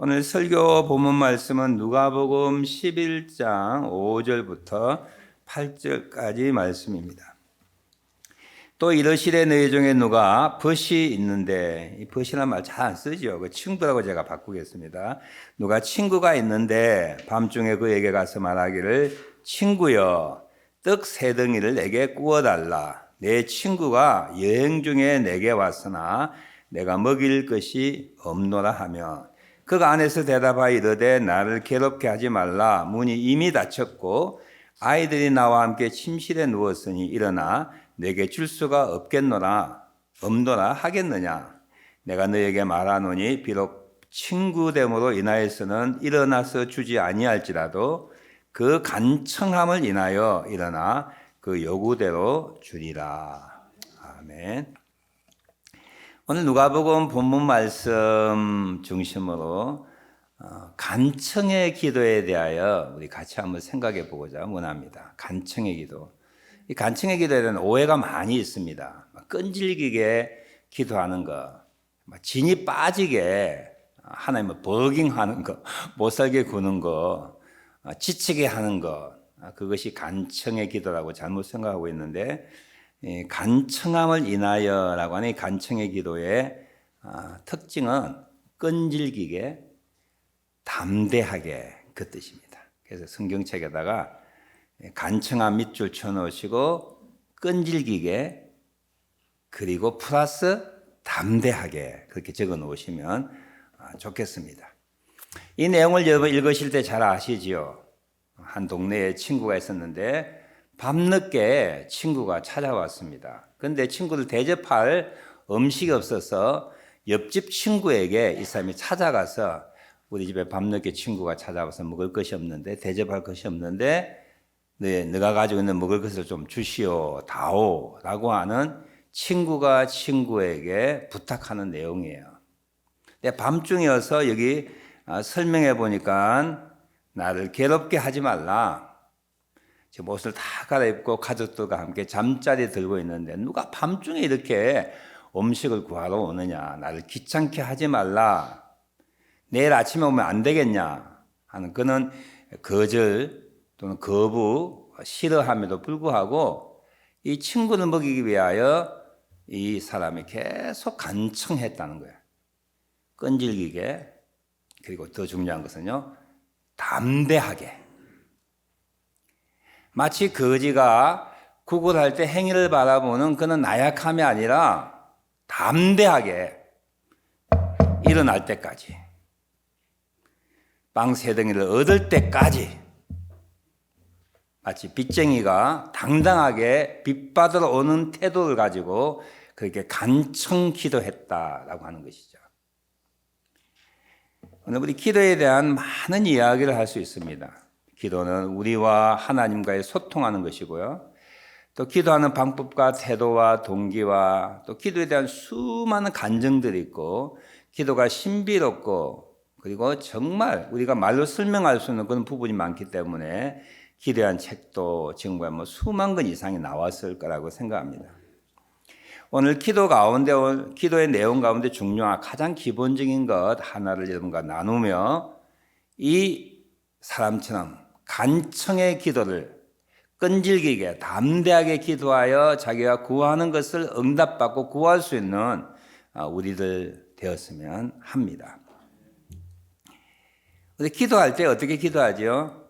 오늘 설교 본문 말씀은 누가복음 11장 5절부터 8절까지 말씀입니다. 또 이르시되 너희 중에 누가 벗이 있는데, 이 벗이라는 말 잘 안 쓰죠. 그 친구라고 제가 바꾸겠습니다. 누가 친구가 있는데 밤중에 그에게 가서 말하기를 친구여 떡 세 덩이를 내게 구워달라. 내 친구가 여행 중에 내게 왔으나 내가 먹일 것이 없노라 하며 그가 안에서 대답하여 이르되 나를 괴롭게 하지 말라. 문이 이미 닫혔고 아이들이 나와 함께 침실에 누웠으니 일어나 내게 줄 수가 없노라 하겠느냐. 내가 너에게 말하노니 비록 친구됨으로 인하여서는 일어나서 주지 아니할지라도 그 간청함을 인하여 일어나 그 요구대로 주리라. 아멘. 오늘 누가복음 본문 말씀 중심으로 간청의 기도에 대하여 우리 같이 한번 생각해 보고자 원합니다. 간청의 기도. 이 간청의 기도에 대한 오해가 많이 있습니다. 끈질기게 기도하는 것, 진이 빠지게 하나님을 버깅하는 것, 못 살게 구는 것, 지치게 하는 것, 그것이 간청의 기도라고 잘못 생각하고 있는데, 간청함을 인하여라고 하는 이 간청의 기도의 특징은 끈질기게 담대하게 그 뜻입니다. 그래서 성경책에다가 간청함 밑줄 쳐놓으시고 끈질기게 그리고 플러스 담대하게 그렇게 적어 놓으시면 좋겠습니다. 이 내용을 여러분 읽으실 때 잘 아시지요? 한 동네에 친구가 있었는데 밤늦게 친구가 찾아왔습니다. 그런데 친구를 대접할 음식이 없어서 옆집 친구에게 이 사람이 찾아가서 우리 집에 밤늦게 친구가 찾아와서 먹을 것이 없는데 대접할 것이 없는데 네가 가지고 있는 먹을 것을 좀 주시오 다오 라고 하는 친구가 친구에게 부탁하는 내용이에요. 근데 밤중이어서 여기 설명해 보니까 나를 괴롭게 하지 말라. 지금 옷을 다 갈아입고 가족들과 함께 잠자리 들고 있는데 누가 밤중에 이렇게 음식을 구하러 오느냐. 나를 귀찮게 하지 말라. 내일 아침에 오면 안 되겠냐 하는 그는 거절 또는 거부, 싫어함에도 불구하고 이 친구를 먹이기 위하여 이 사람이 계속 간청했다는 거예요. 끈질기게, 그리고 더 중요한 것은요, 담대하게. 마치 거지가 구걸할 때 행위를 바라보는 그는 나약함이 아니라 담대하게 일어날 때까지, 빵 세 덩이를 얻을 때까지, 마치 빚쟁이가 당당하게 빚받으러 오는 태도를 가지고 그렇게 간청 기도했다라고 하는 것이죠. 오늘 우리 기도에 대한 많은 이야기를 할 수 있습니다. 기도는 우리와 하나님과의 소통하는 것이고요. 또 기도하는 방법과 태도와 동기와 또 기도에 대한 수많은 간증들이 있고 기도가 신비롭고 그리고 정말 우리가 말로 설명할 수 있는 그런 부분이 많기 때문에 기도에 대한 책도 지금과 수만 권 이상이 나왔을 거라고 생각합니다. 오늘 기도 가운데, 기도의 내용 가운데 중요한 가장 기본적인 것 하나를 여러분과 나누며 이 사람처럼 간청의 기도를 끈질기게 담대하게 기도하여 자기가 구하는 것을 응답받고 구할 수 있는 우리들 되었으면 합니다. 우리 기도할 때 어떻게 기도하죠?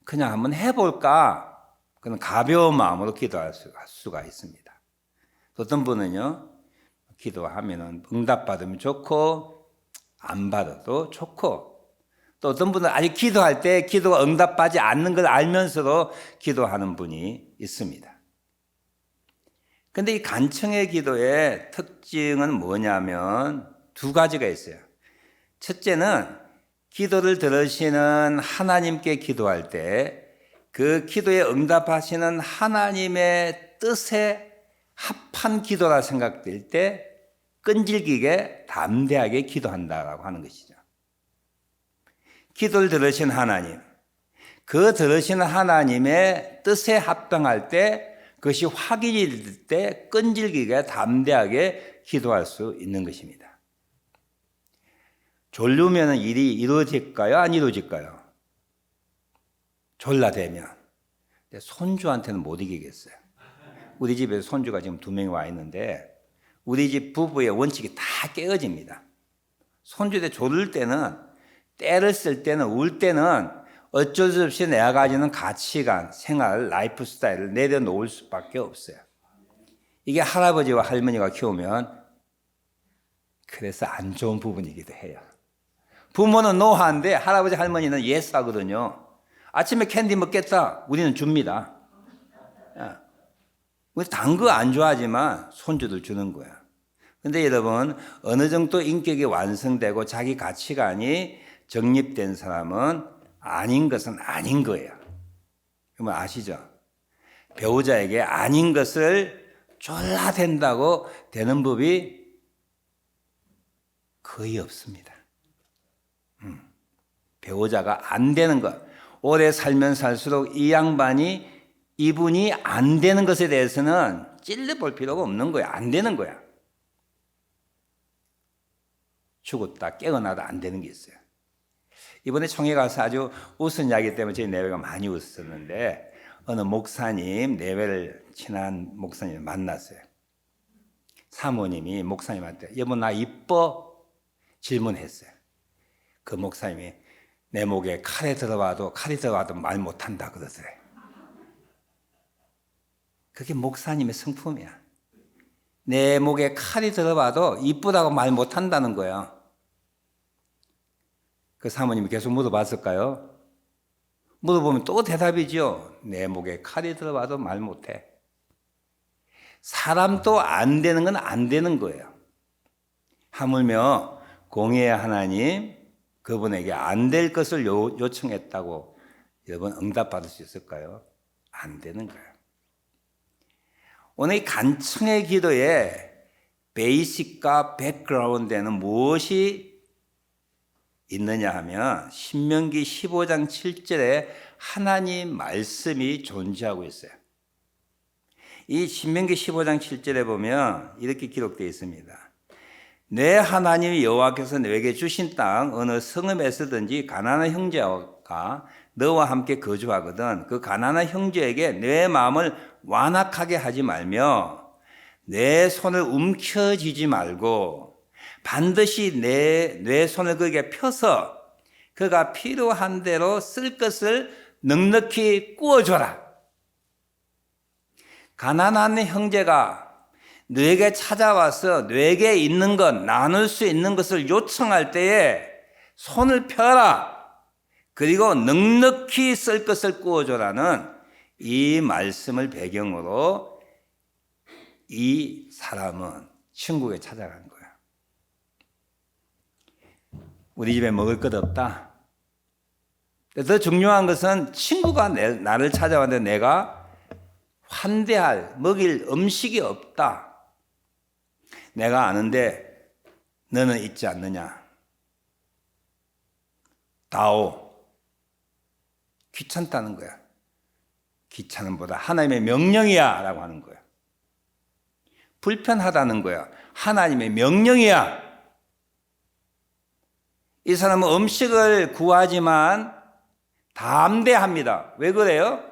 그냥 한번 해볼까? 그런 가벼운 마음으로 기도할 수가 있습니다. 어떤 분은요, 기도하면 응답받으면 좋고 안 받아도 좋고, 또 어떤 분은 아직 기도할 때 기도가 응답받지 않는 걸 알면서도 기도하는 분이 있습니다. 그런데 이 간청의 기도의 특징은 뭐냐면 두 가지가 있어요. 첫째는 기도를 들으시는 하나님께 기도할 때 그 기도에 응답하시는 하나님의 뜻에 합한 기도라 생각될 때 끈질기게 담대하게 기도한다라고 하는 것이죠. 기도를 들으신 하나님, 그 들으시는 하나님의 뜻에 합당할 때 그것이 확인이 될 때 끈질기게 담대하게 기도할 수 있는 것입니다. 졸르면 일이 이루어질까요? 안 이루어질까요? 졸라대면. 근데 손주한테는 못 이기겠어요. 우리 집에 손주가 지금 2명이 와 있는데 우리 집 부부의 원칙이 다 깨어집니다. 손주들 졸을 때는, 때를 쓸 때는, 울 때는 어쩔 수 없이 내가 가지는 가치관, 생활, 라이프 스타일을 내려놓을 수밖에 없어요. 이게 할아버지와 할머니가 키우면 그래서 안 좋은 부분이기도 해요. 부모는 노하는데 할아버지 할머니는 예스 하거든요. 아침에 캔디 먹겠다. 우리는 줍니다. 우리 단 거 안 좋아하지만 손주들 주는 거야. 근데 여러분, 어느 정도 인격이 완성되고 자기 가치관이 정립된 사람은 아닌 것은 아닌 거예요. 그러면 아시죠? 배우자에게 아닌 것을 졸라 된다고 되는 법이 거의 없습니다. 배우자가 안 되는 것, 오래 살면 살수록 이 양반이, 이분이 안 되는 것에 대해서는 찔러볼 필요가 없는 거야. 안 되는 거야. 죽었다 깨어나도 안 되는 게 있어요. 이번에 총회 가서 아주 웃은 이야기 때문에 저희 내외가 많이 웃었는데, 어느 목사님, 내외를 친한 목사님을 만났어요. 사모님이 목사님한테 여보 나 이뻐? 질문했어요. 그 목사님이 내 목에 칼이 들어와도 말 못한다 그러더래. 그게 목사님의 성품이야. 내 목에 칼이 들어와도 이쁘다고 말 못한다는 거야. 그 사모님이 계속 물어봤을까요? 물어보면 또 대답이죠. 내 목에 칼이 들어와도 말 못해. 사람도 안 되는 건 안 되는 거예요. 하물며 공의의 하나님, 그분에게 안 될 것을 요청했다고 여러분 응답받을 수 있을까요? 안 되는 거예요. 오늘 이 간청의 기도에 베이식과 백그라운드에는 무엇이 있느냐 하면 신명기 15장 7절에 하나님 말씀이 존재하고 있어요. 이 신명기 15장 7절에 보면 이렇게 기록되어 있습니다. 내 하나님 여호와께서 너에게 주신 땅 어느 성읍에서든지 가나안 형제가 너와 함께 거주하거든 그 가나안 형제에게 내 마음을 완악하게 하지 말며 내 손을 움켜쥐지 말고 반드시 내 손을 그에게 펴서 그가 필요한 대로 쓸 것을 넉넉히 구워줘라. 가난한 형제가 너에게 찾아와서 너에게 있는 것, 나눌 수 있는 것을 요청할 때에 손을 펴라. 그리고 넉넉히 쓸 것을 구워줘라는 이 말씀을 배경으로 이 사람은 천국에 찾아간 거야. 우리 집에 먹을 것 없다. 더 중요한 것은 친구가 나를 찾아왔는데 내가 환대할, 먹일 음식이 없다. 내가 아는데 너는 있지 않느냐. 다오. 귀찮다는 거야. 귀찮은 보다 하나님의 명령이야 라고 하는 거야. 불편하다는 거야. 하나님의 명령이야. 이 사람은 음식을 구하지만 담대합니다. 왜 그래요?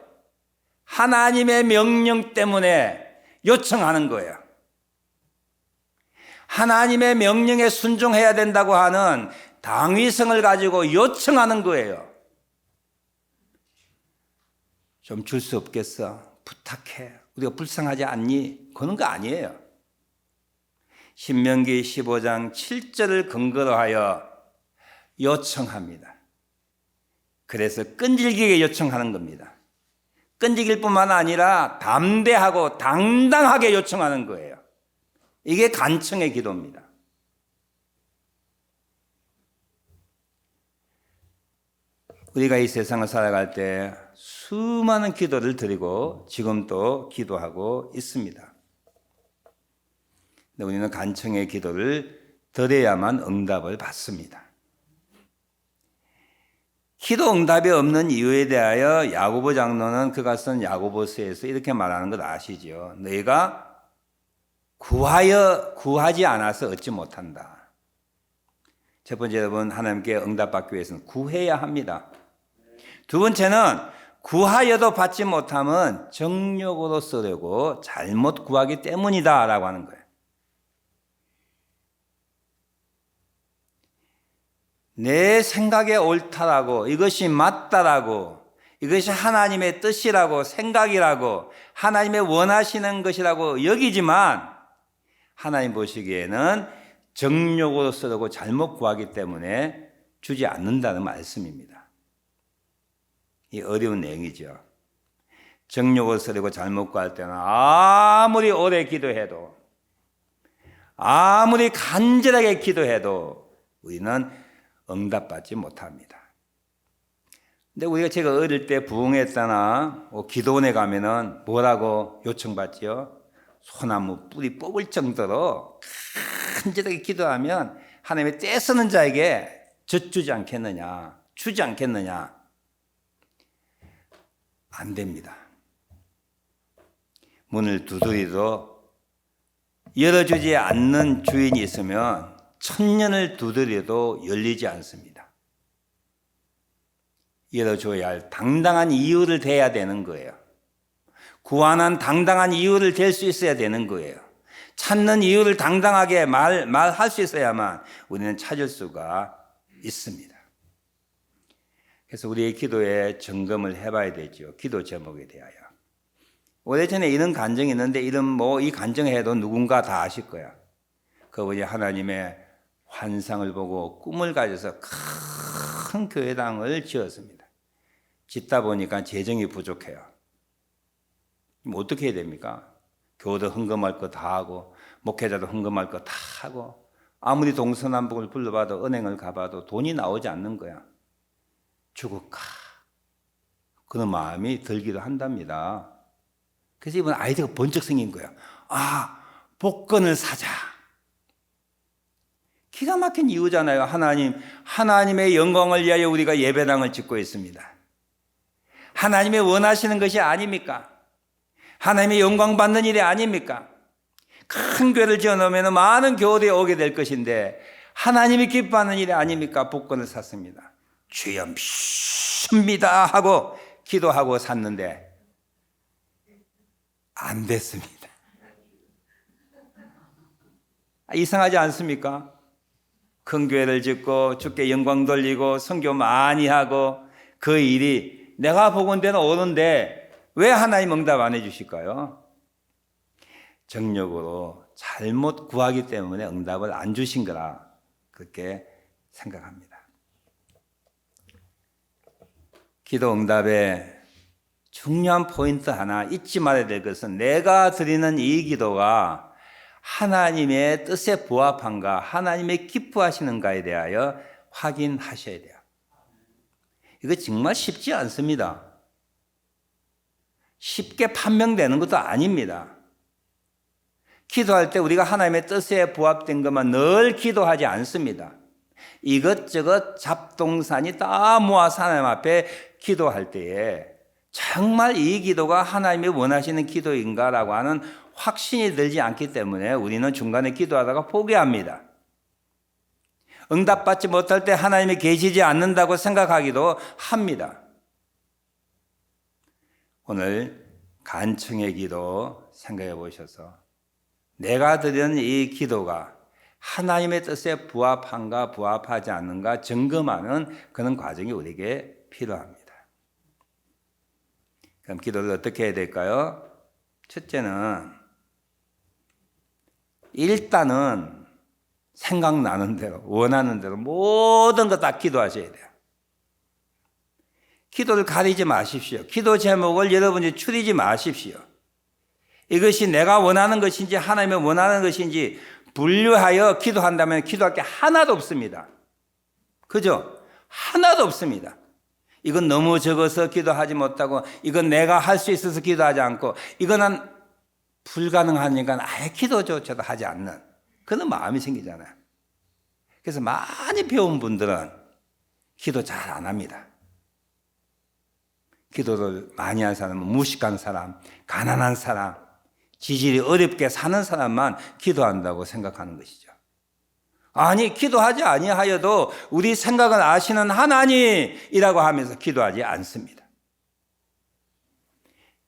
하나님의 명령 때문에 요청하는 거예요. 하나님의 명령에 순종해야 된다고 하는 당위성을 가지고 요청하는 거예요. 좀 줄 수 없겠어? 부탁해. 우리가 불쌍하지 않니? 그런 거 아니에요. 신명기 15장 7절을 근거로 하여 요청합니다. 그래서 끈질기게 요청하는 겁니다. 끈질길 뿐만 아니라 담대하고 당당하게 요청하는 거예요. 이게 간청의 기도입니다. 우리가 이 세상을 살아갈 때 수많은 기도를 드리고 지금도 기도하고 있습니다. 근데 우리는 간청의 기도를 드려야만 응답을 받습니다. 기도 응답이 없는 이유에 대하여 야고보 장로는 그가 쓴 야고보서에서 이렇게 말하는 것 아시죠? 너희가 구하지 않아서 얻지 못한다. 첫 번째, 여러분, 하나님께 응답받기 위해서는 구해야 합니다. 두 번째는 구하여도 받지 못하면 정욕으로 쓰려고 잘못 구하기 때문이다 라고 하는 거예요. 내 생각에 옳다라고, 이것이 맞다라고, 이것이 하나님의 뜻이라고, 생각이라고, 하나님의 원하시는 것이라고 여기지만 하나님 보시기에는 정욕으로 쓰려고 잘못 구하기 때문에 주지 않는다는 말씀입니다. 이 어려운 내용이죠. 정욕으로 쓰려고 잘못 구할 때는 아무리 오래 기도해도, 아무리 간절하게 기도해도 우리는 응답받지 못합니다. 근데 제가 어릴 때 부흥했다나 기도원에 가면은 뭐라고 요청받지요? 소나무 뿌리 뽑을 정도로 간절하게 기도하면 하나님의 떼쓰는 자에게 젖주지 않겠느냐, 주지 않겠느냐. 안 됩니다. 문을 두드려도 열어주지 않는 주인이 있으면 천년을 두드려도 열리지 않습니다. 열어줘야 할 당당한 이유를 대야 되는 거예요. 구하는 당당한 이유를 댈 수 있어야 되는 거예요. 찾는 이유를 당당하게 말할 수 있어야만 우리는 찾을 수가 있습니다. 그래서 우리의 기도에 점검을 해봐야 되죠. 기도 제목에 대하여. 오래전에 이런 간증이 있는데 이 간증해도 누군가 다 아실 거야. 그분이 하나님의 환상을 보고 꿈을 가져서 큰 교회당을 지었습니다. 짓다 보니까 재정이 부족해요. 그럼 어떻게 해야 됩니까? 교우도 헌금할 거 다 하고 목회자도 헌금할 거 다 하고 아무리 동서남북을 불러봐도 은행을 가봐도 돈이 나오지 않는 거야. 죽을까? 그런 마음이 들기도 한답니다. 그래서 이번 아이디어가 번쩍 생긴 거예요. 복권을 사자. 기가 막힌 이유잖아요. 하나님의 영광을 위하여 우리가 예배당을 짓고 있습니다. 하나님의 원하시는 것이 아닙니까? 하나님의 영광 받는 일이 아닙니까? 큰 교회를 지어놓으면 많은 교우들이 오게 될 것인데 하나님이 기뻐하는 일이 아닙니까? 복권을 샀습니다. 주여 믿습니다 하고 기도하고 샀는데 안 됐습니다. 이상하지 않습니까? 큰 교회를 짓고 주께 영광 돌리고 선교 많이 하고 그 일이 내가 복은 데는 오는데 왜 하나님 응답 안 해주실까요? 정욕으로 잘못 구하기 때문에 응답을 안 주신 거라 그렇게 생각합니다. 기도 응답의 중요한 포인트 하나 잊지 말아야 될 것은 내가 드리는 이 기도가 하나님의 뜻에 부합한가, 하나님의 기뻐하시는가에 대하여 확인하셔야 돼요. 이거 정말 쉽지 않습니다. 쉽게 판명되는 것도 아닙니다. 기도할 때 우리가 하나님의 뜻에 부합된 것만 늘 기도하지 않습니다. 이것저것 잡동사니 다 모아서 하나님 앞에 기도할 때에 정말 이 기도가 하나님이 원하시는 기도인가라고 하는 확신이 들지 않기 때문에 우리는 중간에 기도하다가 포기합니다. 응답받지 못할 때 하나님이 계시지 않는다고 생각하기도 합니다. 오늘 간청의 기도 생각해 보셔서 내가 드리는 이 기도가 하나님의 뜻에 부합한가 부합하지 않는가 점검하는 그런 과정이 우리에게 필요합니다. 그럼 기도를 어떻게 해야 될까요? 첫째는 일단은 생각나는 대로 원하는 대로 모든 것 다 기도하셔야 돼요. 기도를 가리지 마십시오. 기도 제목을 여러분이 추리지 마십시오. 이것이 내가 원하는 것인지 하나님이 원하는 것인지 분류하여 기도한다면 기도할 게 하나도 없습니다. 그죠? 하나도 없습니다. 이건 너무 적어서 기도하지 못하고 이건 내가 할 수 있어서 기도하지 않고 이거는 불가능하니까 아예 기도조차도 하지 않는 그런 마음이 생기잖아요. 그래서 많이 배운 분들은 기도 잘 안 합니다. 기도를 많이 한 사람은 무식한 사람, 가난한 사람, 지질이 어렵게 사는 사람만 기도한다고 생각하는 것이죠. 아니, 기도하지 아니하여도 우리 생각을 아시는 하나님이라고 하면서 기도하지 않습니다.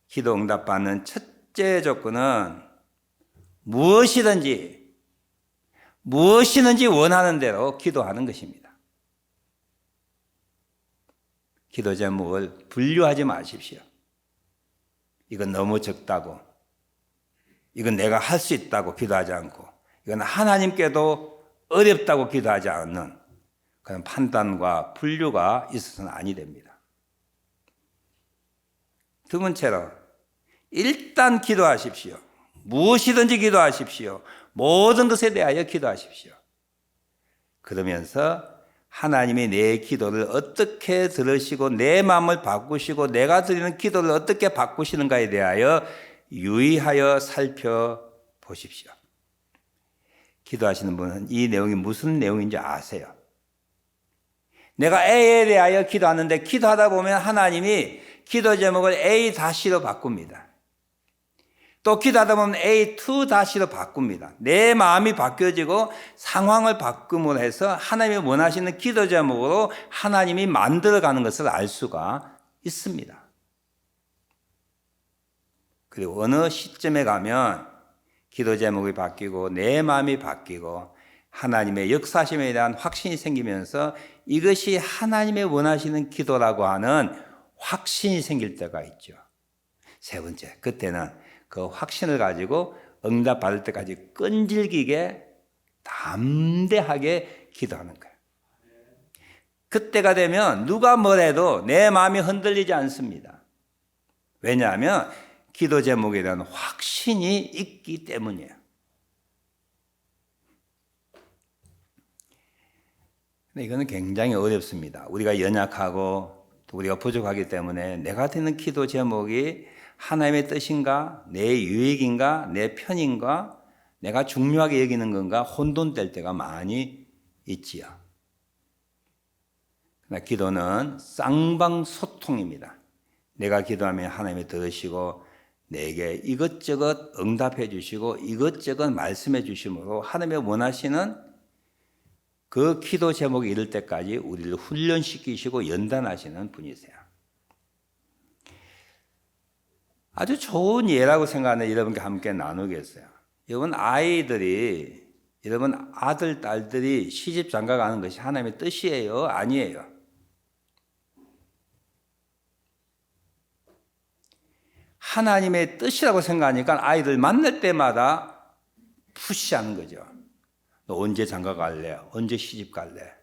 기도 응답받는 첫째 조건은 무엇이든지 원하는 대로 기도하는 것입니다. 기도 제목을 분류하지 마십시오. 이건 너무 적다고, 이건 내가 할 수 있다고 기도하지 않고, 이건 하나님께도 어렵다고 기도하지 않는 그런 판단과 분류가 있어서는 아니 됩니다. 두 번째로, 일단 기도하십시오. 무엇이든지 기도하십시오. 모든 것에 대하여 기도하십시오. 그러면서 하나님이 내 기도를 어떻게 들으시고 내 마음을 바꾸시고 내가 드리는 기도를 어떻게 바꾸시는가에 대하여 유의하여 살펴보십시오. 기도하시는 분은 이 내용이 무슨 내용인지 아세요. 내가 A에 대하여 기도하는데 기도하다 보면 하나님이 기도 제목을 A-로 바꿉니다. 또 기도하다 보면 A2-로 바꿉니다. 내 마음이 바뀌어지고 상황을 바꿈으로 해서 하나님이 원하시는 기도 제목으로 하나님이 만들어가는 것을 알 수가 있습니다. 그리고 어느 시점에 가면 기도 제목이 바뀌고 내 마음이 바뀌고 하나님의 역사심에 대한 확신이 생기면서 이것이 하나님의 원하시는 기도라고 하는 확신이 생길 때가 있죠. 세 번째, 그때는 그 확신을 가지고 응답 받을 때까지 끈질기게 담대하게 기도하는 거예요. 그때가 되면 누가 뭐래도 내 마음이 흔들리지 않습니다. 왜냐하면 기도 제목에 대한 확신이 있기 때문이에요. 근데 이거는 굉장히 어렵습니다. 우리가 연약하고 또 우리가 부족하기 때문에 내가 드는 기도 제목이 하나님의 뜻인가, 내 유익인가, 내 편인가, 내가 중요하게 여기는 건가 혼돈될 때가 많이 있지요. 그러나 기도는 쌍방소통입니다. 내가 기도하면 하나님이 들으시고 내게 이것저것 응답해 주시고 이것저것 말씀해 주심으로 하나님의 원하시는 그 기도 제목이 이를 때까지 우리를 훈련시키시고 연단하시는 분이세요. 아주 좋은 예라고 생각하는 여러분과 함께 나누겠어요. 여러분 여러분 아들, 딸들이 시집 장가 가는 것이 하나님의 뜻이에요? 아니에요? 하나님의 뜻이라고 생각하니까 아이들 만날 때마다 푸시하는 거죠. 너 언제 장가 갈래? 언제 시집 갈래?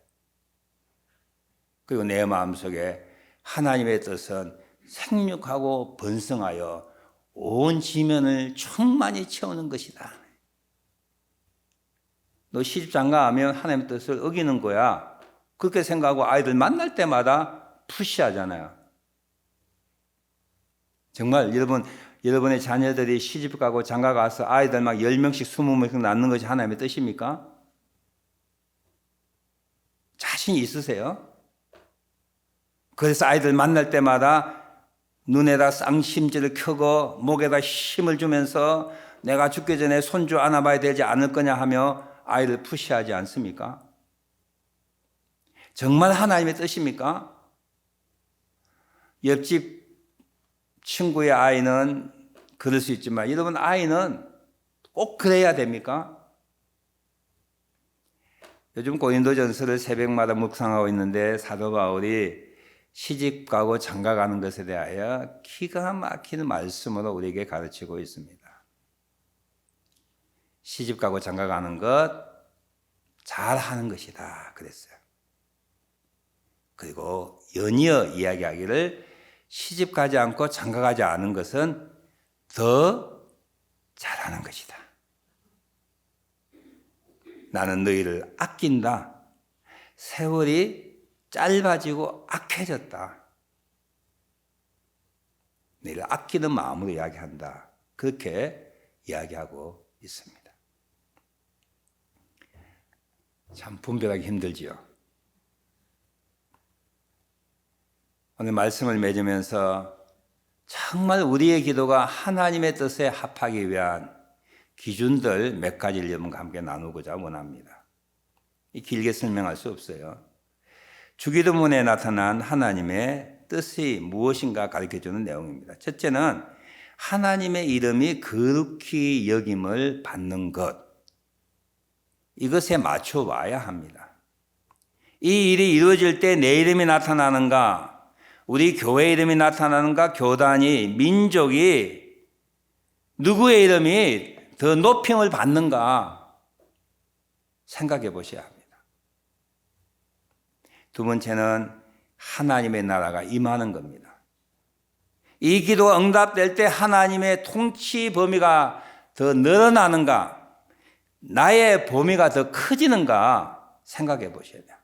그리고 내 마음속에 하나님의 뜻은 생육하고 번성하여 온 지면을 충만히 채우는 것이다. 너 시집 장가하면 하나님의 뜻을 어기는 거야. 그렇게 생각하고 아이들 만날 때마다 푸시하잖아요. 정말 여러분의 자녀들이 시집 가고 장가 가서 아이들 막 10명씩 20명씩 낳는 것이 하나님의 뜻입니까? 자신이 있으세요? 그래서 아이들 만날 때마다 눈에다 쌍심지를 켜고 목에다 힘을 주면서 내가 죽기 전에 손주 안아봐야 되지 않을 거냐 하며 아이를 푸시하지 않습니까? 정말 하나님의 뜻입니까? 옆집 친구의 아이는 그럴 수 있지만 여러분 아이는 꼭 그래야 됩니까? 요즘 고린도전서를 새벽마다 묵상하고 있는데 사도 바울이 시집 가고 장가 가는 것에 대하여 기가 막히는 말씀으로 우리에게 가르치고 있습니다. 시집 가고 장가 가는 것 잘하는 것이다 그랬어요. 그리고 연이어 이야기하기를 시집 가지 않고 장가 가지 않은 것은 더 잘하는 것이다. 나는 너희를 아낀다. 세월이 짧아지고 악해졌다. 너희를 아끼는 마음으로 이야기한다. 그렇게 이야기하고 있습니다. 참 분별하기 힘들지요. 오늘 말씀을 맺으면서 정말 우리의 기도가 하나님의 뜻에 합하기 위한 기준들 몇 가지를 여러분과 함께 나누고자 원합니다. 길게 설명할 수 없어요. 주기도문에 나타난 하나님의 뜻이 무엇인가 가르쳐주는 내용입니다. 첫째는 하나님의 이름이 거룩히 여김을 받는 것, 이것에 맞춰 와야 합니다. 이 일이 이루어질 때 내 이름이 나타나는가, 우리 교회 이름이 나타나는가, 교단이, 민족이 누구의 이름이 더 높임을 받는가 생각해 보셔야 합니다. 두 번째는 하나님의 나라가 임하는 겁니다. 이 기도가 응답될 때 하나님의 통치 범위가 더 늘어나는가, 나의 범위가 더 커지는가 생각해 보셔야 돼요.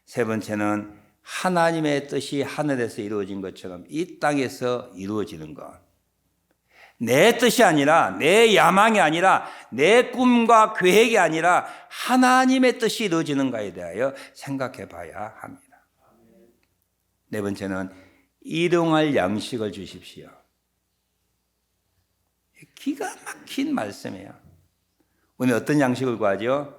세 번째는 하나님의 뜻이 하늘에서 이루어진 것처럼 이 땅에서 이루어지는 것. 내 뜻이 아니라, 내 야망이 아니라, 내 꿈과 계획이 아니라 하나님의 뜻이 이루어지는가에 대하여 생각해 봐야 합니다. 네 번째는 일용할 양식을 주십시오. 기가 막힌 말씀이에요. 오늘 어떤 양식을 구하죠?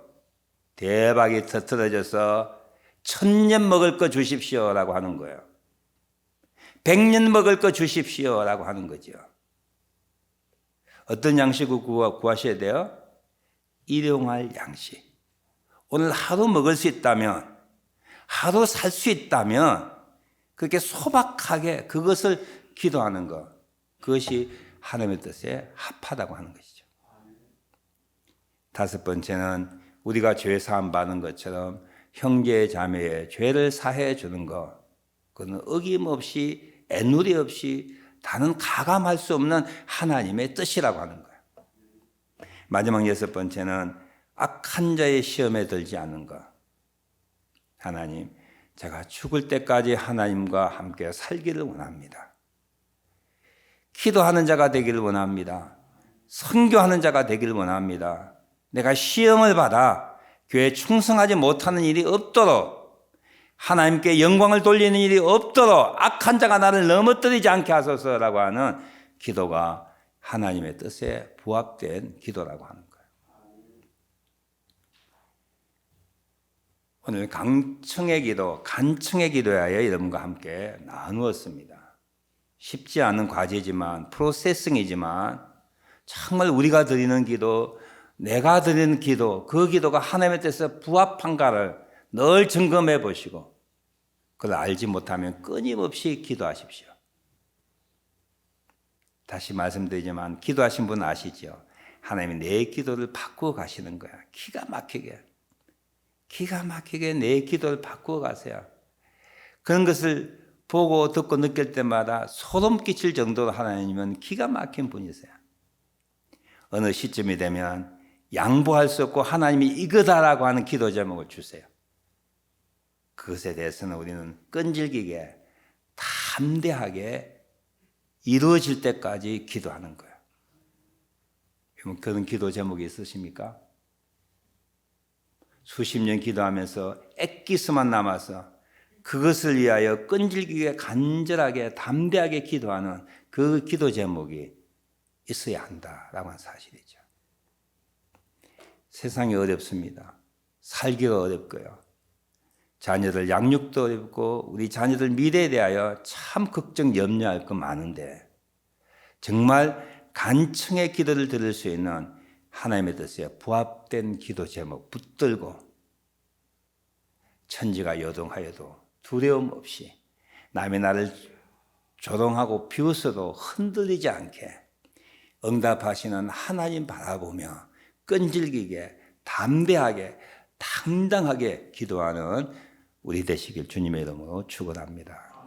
대박이 터뜨려져서 1000년 먹을 거 주십시오라고 하는 거예요. 100년 먹을 거 주십시오라고 하는 거죠. 어떤 양식을 구하셔야 돼요? 일용할 양식. 오늘 하루 먹을 수 있다면, 하루 살 수 있다면 그렇게 소박하게 그것을 기도하는 것, 그것이 하나님의 뜻에 합하다고 하는 것이죠. 다섯 번째는 우리가 죄 사함 받는 것처럼 형제 자매의 죄를 사해 주는 것, 그건 어김없이 애누리 없이 다른 가감할 수 없는 하나님의 뜻이라고 하는 거예요. 마지막 여섯 번째는 악한 자의 시험에 들지 않는 것. 하나님, 제가 죽을 때까지 하나님과 함께 살기를 원합니다. 기도하는 자가 되기를 원합니다. 선교하는 자가 되기를 원합니다. 내가 시험을 받아 교회에 충성하지 못하는 일이 없도록, 하나님께 영광을 돌리는 일이 없도록 악한 자가 나를 넘어뜨리지 않게 하소서라고 하는 기도가 하나님의 뜻에 부합된 기도라고 하는 거예요. 오늘 간청의 기도에 하여 여러분과 함께 나누었습니다. 쉽지 않은 과제지만, 프로세싱이지만 정말 우리가 드리는 기도, 내가 드리는 기도, 그 기도가 하나님의 뜻에 부합한가를 늘 점검해 보시고, 그걸 알지 못하면 끊임없이 기도하십시오. 다시 말씀드리지만 기도하신 분 아시죠? 하나님이 내 기도를 바꾸어 가시는 거야. 기가 막히게 내 기도를 바꾸어 가세요. 그런 것을 보고 듣고 느낄 때마다 소름 끼칠 정도로 하나님은 기가 막힌 분이세요. 어느 시점이 되면 양보할 수 없고 하나님이 이거다라고 하는 기도 제목을 주세요. 그것에 대해서는 우리는 끈질기게 담대하게 이루어질 때까지 기도하는 거예요. 그런 기도 제목이 있으십니까? 수십 년 기도하면서 액기스만 남아서 그것을 위하여 끈질기게 간절하게 담대하게 기도하는 그 기도 제목이 있어야 한다라고 하는 사실이죠. 세상이 어렵습니다. 살기가 어렵고요. 자녀들 양육도 어렵고 우리 자녀들 미래에 대하여 참 걱정 염려할 거 많은데, 정말 간청의 기도를 들을 수 있는 하나님의 뜻에 부합된 기도 제목 붙들고 천지가 요동하여도 두려움 없이 남의 나를 조롱하고 비웃어도 흔들리지 않게 응답하시는 하나님 바라보며 끈질기게 담대하게 당당하게 기도하는 우리 되시길 주님의 이름으로 축원합니다.